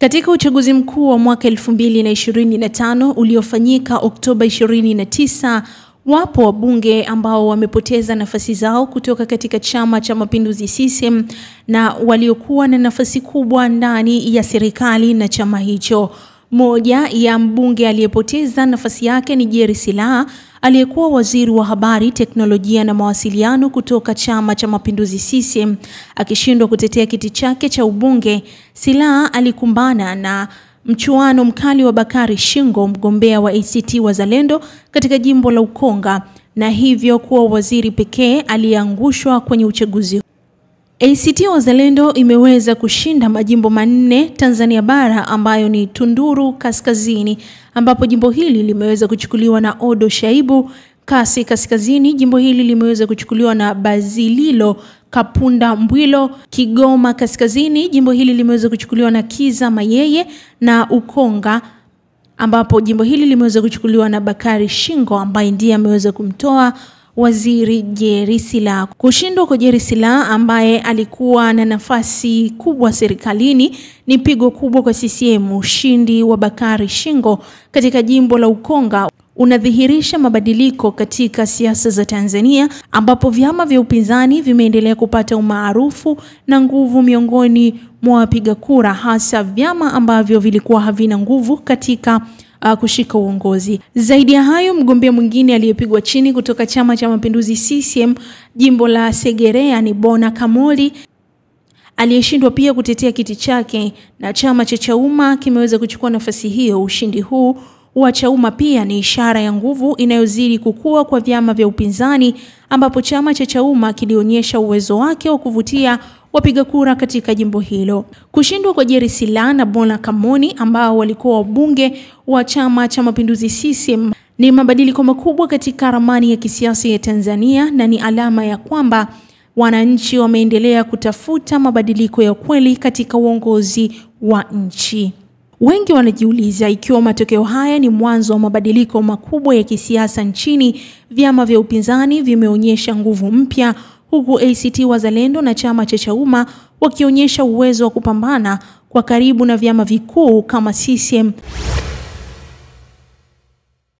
Katika uchaguzi mkuu wa mwaka 2025 uliofanyika Oktoba 29, wapo wabunge ambao wamepoteza nafasi zao kutoka katika Chama cha Mapinduzi CCM na waliokuwa na nafasi kubwa ndani ya serikali na chama hicho. Moja ya mbunge aliyepoteza nafasi yake ni Jerry Silaa, aliyekuwa waziri wa habari, teknolojia na mawasiliano kutoka Chama cha Mapinduzi CCM. Akishindwa kutetea kiti chake cha ubunge, Silaa alikumbana na mchuano mkali wa Bakari Shingo, mgombea wa ACT Wazalendo katika jimbo la Ukonga, na hivyo kuwa waziri pekee aliyeangushwa kwenye uchaguzi. ACT Wazalendo imeweza kushinda majimbo 4 Tanzania bara ambayo ni Tunduru Kaskazini, ambapo jimbo hili limeweza kuchukuliwa na Odo Shaibu. Kasi Kaskazini, jimbo hili limeweza kuchukuliwa na Bazililo Kapunda Mbwilo. Kigoma Kaskazini, jimbo hili limeweza kuchukuliwa na Kiza Mayeye, na Ukonga ambapo jimbo hili limeweza kuchukuliwa na Bakari Shingo ambaye ndiye ameweza kumtoa waziri Jerry Silaa. Kushindwa kwa Jerry Silaa ambaye alikuwa na nafasi kubwa serikalini ni pigo kubwa kwa CCM. Ushindi wa Bakari Shingo katika jimbo la Ukonga unadhihirisha mabadiliko katika siasa za Tanzania, ambapo vyama vya upinzani vimeendelea kupata umaarufu na nguvu miongoni mwa wapiga kura, hasa vyama ambavyo vilikuwa havina nguvu katika kushika uongozi. Zaidi ya hayo, mgombea mwingine aliyepigwa chini kutoka Chama cha Mapinduzi CCM jimbo la Segerea ni Bona Kamoli, aliyeshindwa pia kutetea kiti chake, na chama cha Chauma kimeweza kuchukua nafasi hiyo. Ushindi huu wa Chauma pia ni ishara ya nguvu inayozidi kukua kwa vyama vya upinzani, ambapo chama cha Chauma kilionyesha uwezo wake wa kuvutia wapiga kura katika jimbo hilo. Kushindwa kwa Jerry Silaa na Bona Kamoli ambao walikuwa wabunge wa Chama cha Mapinduzi CCM ni mabadiliko makubwa katika ramani ya kisiasa ya Tanzania, na ni alama ya kwamba wananchi wameendelea kutafuta mabadiliko ya kweli katika uongozi wa nchi. Wengi wanajiuliza ikiwa matokeo haya ni mwanzo wa mabadiliko makubwa ya kisiasa nchini. Vyama vya upinzani vimeonyesha nguvu mpya, huku ACT Wazalendo na chama cha Chauma wakionyesha uwezo wa kupambana kwa karibu na vyama vikuu kama CCM.